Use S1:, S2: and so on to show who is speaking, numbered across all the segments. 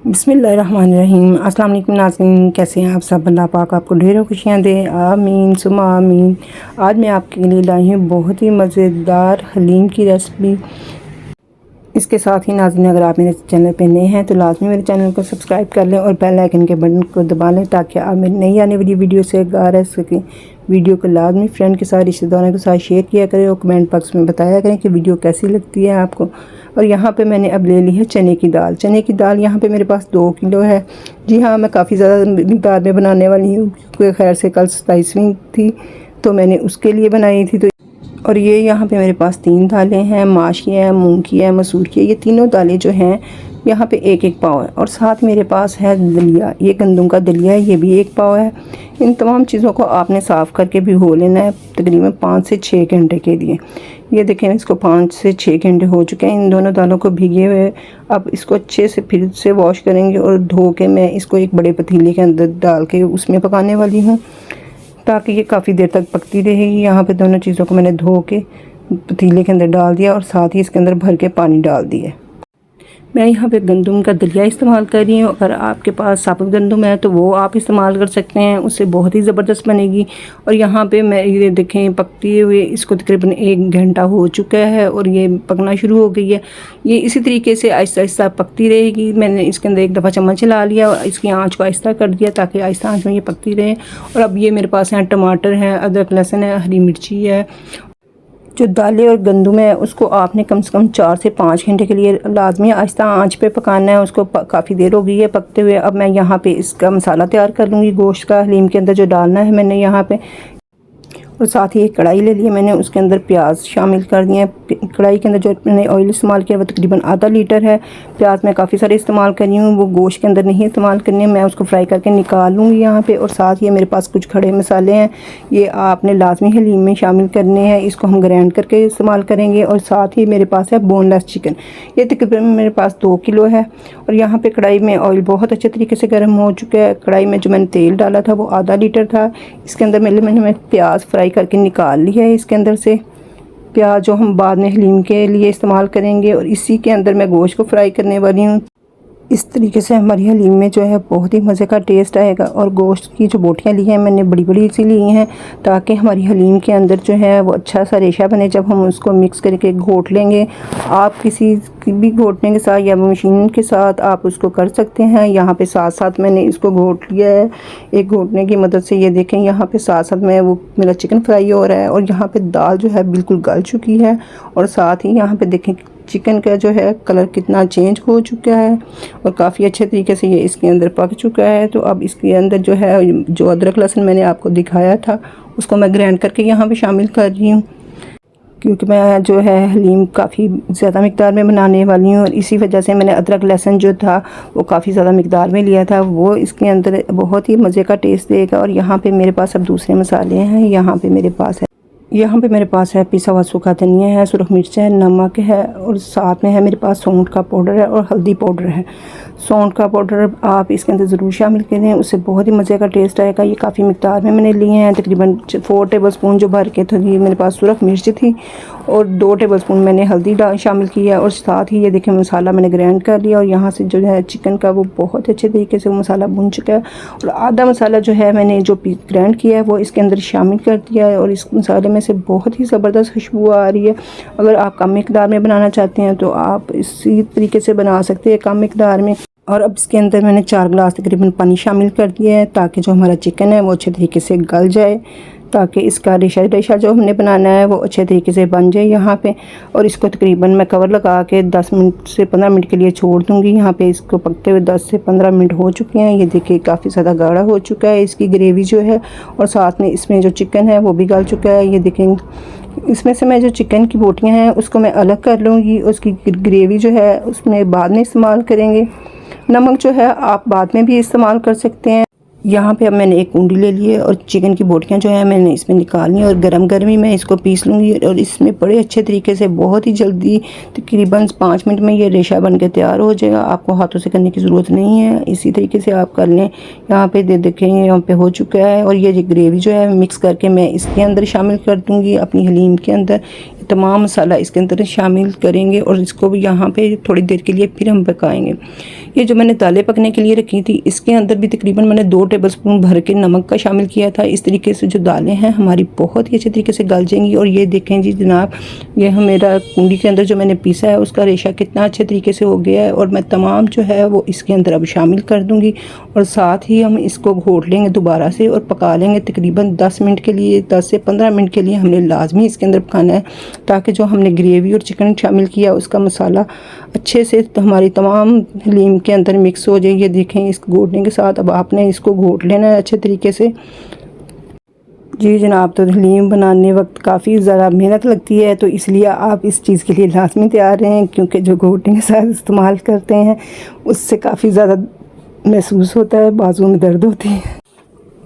S1: बिस्मिल्लाहिर्रहमानिर्रहीम। अस्सलाम वालेकुम नाज़रीन, कैसे हैं आप सब। अल्लाह पाक आपको ढेरों खुशियाँ दे, आमीन सुमा आमीन। आज मैं आपके लिए लाई हूँ बहुत ही मज़ेदार हलीम की रेसिपी। इसके साथ ही नाज़रीन, अगर आप मेरे चैनल पे नए हैं तो लाजमी मेरे चैनल को सब्सक्राइब कर लें और बेल आइकन के बटन को दबा लें ताकि आप मेरी नई आने वाली वीडियो से आगाह रह सकें। वीडियो को लाजमी फ्रेंड के साथ, रिश्तेदारों के साथ शेयर किया करें और कमेंट बॉक्स में बताया करें कि वीडियो कैसी लगती है आपको। और यहाँ पे मैंने अब ले ली है चने की दाल। चने की दाल यहाँ पे मेरे पास 2 किलो है। जी हाँ, मैं काफ़ी ज़्यादा मिक़दार में बनाने वाली हूँ क्योंकि खैर से कल 27वीं थी तो मैंने उसके लिए बनाई थी। तो और ये यहाँ पे मेरे पास 3 दालें हैं, माश की है, मूंग की है, मसूर की है। ये तीनों दालें जो हैं यहाँ पे 1-1 पाव है। और साथ मेरे पास है दलिया, ये गंदम का दलिया है, ये भी 1 पाव है। इन तमाम चीज़ों को आपने साफ़ करके भिगो लेना है तकरीबन 5 से 6 घंटे के लिए। ये देखें, इसको 5 से 6 घंटे हो चुके हैं इन दोनों दालों को भिगे हुए। अब इसको अच्छे से फिर से वॉश करेंगे और धो के मैं इसको एक बड़े पतीले के अंदर डाल के उसमें पकाने वाली हूँ ताकि ये काफ़ी देर तक पकती रहेगी। यहाँ पे दोनों चीज़ों को मैंने धो के पतीले के अंदर डाल दिया और साथ ही इसके अंदर भर के पानी डाल दिया। मैं यहाँ पे गंदम का दलिया इस्तेमाल कर रही हूँ। अगर आपके पास साबुत गंदम है तो वो आप इस्तेमाल कर सकते हैं, उससे बहुत ही ज़बरदस्त बनेगी। और यहाँ पे मैं ये देखें पकते हुए इसको तकरीबन 1 घंटा हो चुका है और ये पकना शुरू हो गई है। ये इसी तरीके से आहिस्ता आहिस्ता पकती रहेगी। मैंने इसके अंदर एक दफ़ा चम्मच चला लिया और इसकी आँच को आहिस्ता कर दिया ताकि आहिस्ता आँच में ये पकती रहे। और अब ये मेरे पास हैं टमाटर है, अदरक लहसुन है, हरी मिर्ची है। जो दालें और गंदम है उसको आपने कम से कम 4 से 5 घंटे के लिए लाजमी आहिस्ता आंच पे पकाना है। उसको काफ़ी देर हो गई है पकते हुए। अब मैं यहाँ पे इसका मसाला तैयार कर लूँगी गोश्त का। हलीम के अंदर जो डालना है मैंने यहाँ पे, और साथ ही एक कढ़ाई ले ली मैंने, उसके अंदर प्याज शामिल कर दिए। कढ़ाई के अंदर जो मैंने ऑयल इस्तेमाल किया वो तकरीबन आधा लीटर है। प्याज मैं काफ़ी सारे इस्तेमाल कर रही हूँ, वो गोश्त के अंदर नहीं इस्तेमाल करनी है। मैं उसको फ्राई करके निकाल लूँगी यहाँ पे। और साथ ही मेरे पास कुछ खड़े मसाले हैं, ये आपने लाजमी हलीम में शामिल करने हैं। इसको हम ग्राइंड करके इस्तेमाल करेंगे। और साथ ही मेरे पास है बोनलेस चिकन, ये तकरीबन मेरे पास 2 किलो है। और यहाँ पर कढ़ाई में ऑयल बहुत अच्छे तरीके से गर्म हो चुका है। कढ़ाई में जो मैंने तेल डाला था वो आधा लीटर था। इसके अंदर मैंने प्याज फ्राई करके निकाल लिया है। इसके अंदर से प्याज जो हम बाद में हलीम के लिए इस्तेमाल करेंगे। और इसी के अंदर मैं गोश्त को फ्राई करने वाली हूँ। इस तरीके से हमारी हलीम में जो है बहुत ही मज़े का टेस्ट आएगा। और गोश्त की जो बोटियाँ ली हैं मैंने बड़ी बड़ी सी ली हैं ताकि हमारी हलीम के अंदर जो है वो अच्छा सा रेशा बने। जब हम उसको मिक्स करके घोट लेंगे, आप किसी भी घोटने के साथ या मशीन के साथ आप उसको कर सकते हैं। यहाँ पे साथ साथ मैंने इसको घोट लिया है एक घोटने की मदद से। ये देखें, यहाँ पे साथ साथ में वो मेरा चिकन फ्राई हो रहा है और यहाँ पे दाल जो है बिल्कुल गल चुकी है। और साथ ही यहाँ पे देखें चिकन का जो है कलर कितना चेंज हो चुका है और काफ़ी अच्छे तरीके से ये इसके अंदर पक चुका है। तो अब इसके अंदर जो है जो अदरक लहसुन मैंने आपको दिखाया था उसको मैं ग्राइंड करके यहाँ पे शामिल कर रही हूँ क्योंकि मैं जो है हलीम काफ़ी ज़्यादा मिक़दार में बनाने वाली हूँ। और इसी वजह से मैंने अदरक लहसुन जो था वो काफ़ी ज़्यादा मिक़दार में लिया था, वो इसके अंदर बहुत ही मज़े का टेस्ट देगा। और यहाँ पे मेरे पास अब दूसरे मसाले हैं। यहाँ पे मेरे पास है पिसा हुआ सूखा धनिया है, सुरख मिर्च है, नमक है और साथ में है मेरे पास सौंठ का पाउडर है और हल्दी पाउडर है। सौंठ का पाउडर आप इसके अंदर ज़रूर शामिल करें, उससे बहुत ही मज़े का टेस्ट आएगा। ये काफ़ी मिक़दार में मैंने लिए हैं, तकरीबन 4 टेबलस्पून जो भर के थी। मेरे पास सुरख मिर्च थी और 2 टेबलस्पून मैंने हल्दी शामिल किया। और साथ ही ये देखें मसाला मैंने ग्राइंड कर लिया। और यहाँ से जो है चिकन का वो बहुत अच्छे तरीके से वो मसाला भुन चुका है। और आधा मसाला जो है मैंने जो ग्राइंड किया है वो इसके अंदर शामिल कर दिया है। और इस मसाले में से बहुत ही ज़बरदस्त खुशबू आ रही है। अगर आप कम मिक़दार में बनाना चाहते हैं तो आप इसी तरीके से बना सकते हैं कम मिक़दार में। और अब इसके अंदर मैंने 4 गिलास तकरीबन पानी शामिल कर दिया है ताकि जो हमारा चिकन है वो अच्छे तरीके से गल जाए, ताकि इसका रेशा जो हमने बनाना है वो अच्छे तरीके से बन जाए यहाँ पे। और इसको तकरीबन मैं कवर लगा के 10 मिनट से 15 मिनट के लिए छोड़ दूँगी। यहाँ पे इसको पकते हुए 10 से 15 मिनट हो चुके हैं। ये देखिए काफ़ी ज़्यादा गाढ़ा हो चुका है इसकी ग्रेवी जो है। और साथ में इसमें जो चिकन है वो भी गल चुका है। ये देखें, इसमें से मैं जो चिकन की बोटियाँ हैं उसको मैं अलग कर लूँगी। उसकी ग्रेवी जो है उसमें बाद में इस्तेमाल करेंगे। नमक जो है आप बाद में भी इस्तेमाल कर सकते हैं। यहाँ पे अब मैंने एक कुंडी ले ली है और चिकन की बोटियाँ जो है मैंने इसमें निकालनी है और गरम ही मैं इसको पीस लूँगी। और इसमें बड़े अच्छे तरीके से बहुत ही जल्दी तकरीबन 5 मिनट में ये रेशा बन के तैयार हो जाएगा। आपको हाथों से करने की ज़रूरत नहीं है, इसी तरीके से आप कर लें। यहाँ पे देखें यहाँ पे हो चुका है। और ये ग्रेवी जो है मिक्स करके मैं इसके अंदर शामिल कर दूँगी अपनी हलीम के अंदर। तमाम मसाला इसके अंदर शामिल करेंगे और इसको भी यहाँ पे थोड़ी देर के लिए फिर हम पकाएंगे। ये जो मैंने दालें पकने के लिए रखी थी, इसके अंदर भी तकरीबन मैंने 2 टेबलस्पून भर के नमक का शामिल किया था। इस तरीके से जो दालें हैं हमारी बहुत ही अच्छे तरीके से गल जाएंगी। और ये देखें जी जनाब, ये मेरा कुंडी के अंदर जो मैंने पीसा है उसका रेशा कितना अच्छे तरीके से हो गया है। और मैं तमाम जो है वो इसके अंदर अब शामिल कर दूँगी और साथ ही हम इसको घोट लेंगे दोबारा से और पका लेंगे तकरीबन 10 मिनट के लिए। 10 से 15 मिनट के लिए हमने लाजमी इसके अंदर पकाना है, ताकि जो हमने ग्रेवी और चिकन शामिल किया उसका मसाला अच्छे से हमारी तमाम हलीम के अंदर मिक्स हो जाए। ये देखें, इस घोटने के साथ अब आपने इसको घोट लेना है अच्छे तरीके से। जी जनाब, तो हलीम बनाने वक्त काफ़ी ज़्यादा मेहनत लगती है, तो इसलिए आप इस चीज़ के लिए लाजमी तैयार रहें, क्योंकि जो घोटने के साथ इस्तेमाल करते हैं उससे काफ़ी ज़्यादा महसूस होता है, बाजुओं में दर्द होती है।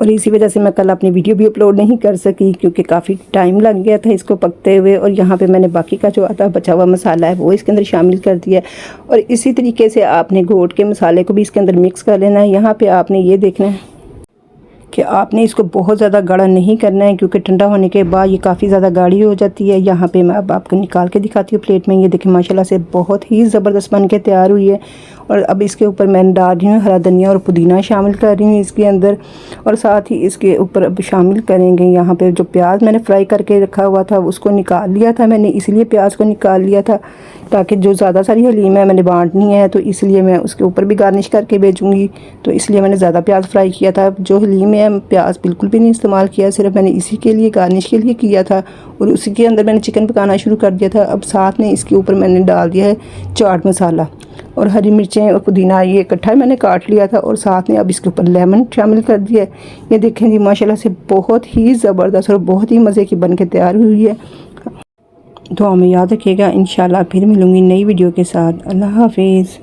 S1: और इसी वजह से मैं कल अपनी वीडियो भी अपलोड नहीं कर सकी, क्योंकि काफ़ी टाइम लग गया था इसको पकते हुए। और यहाँ पे मैंने बाकी का जो आता बचा हुआ मसाला है वो इसके अंदर शामिल कर दिया। और इसी तरीके से आपने घोट के मसाले को भी इसके अंदर मिक्स कर लेना है। यहाँ पे आपने ये देखना है कि आपने इसको बहुत ज़्यादा गाढ़ा नहीं करना है, क्योंकि ठंडा होने के बाद ये काफ़ी ज़्यादा गाढ़ी हो जाती है। यहाँ पे मैं अब आपको निकाल के दिखाती हूँ प्लेट में। ये देखें माशाल्लाह से बहुत ही ज़बरदस्त बन के तैयार हुई है। और अब इसके ऊपर मैं डाल रही हूँ हरा धनिया और पुदीना शामिल कर रही हूँ इसके अंदर। और साथ ही इसके ऊपर अब शामिल करेंगे यहाँ पे जो प्याज मैंने फ्राई करके रखा हुआ था उसको निकाल लिया था मैंने, इसलिए प्याज को निकाल लिया था ताकि जो ज़्यादा सारी हलीम है मैंने बांटनी है, तो इसलिए मैं उसके ऊपर भी गार्निश करके भेजूँगी, तो इसलिए मैंने ज़्यादा प्याज फ्राई किया था। जो हलीम है प्याज बिल्कुल भी नहीं इस्तेमाल किया, सिर्फ मैंने इसी के लिए गार्निश के लिए किया था। और उसी के अंदर मैंने चिकन पकाना शुरू कर दिया था। अब साथ में इसके ऊपर मैंने डाल दिया है चाट मसाला और हरी मिर्चें और पुदीना, ये इकट्ठा मैंने काट लिया था। और साथ में अब इसके ऊपर लेमन शामिल कर दिया है। ये देखें जी माशाल्लाह से बहुत ही ज़बरदस्त और बहुत ही मज़े की बन के तैयार हुई है। दुआ में याद रखिएगा। इंशाल्लाह फिर मिलूँगी नई वीडियो के साथ। अल्लाह हाफिज़।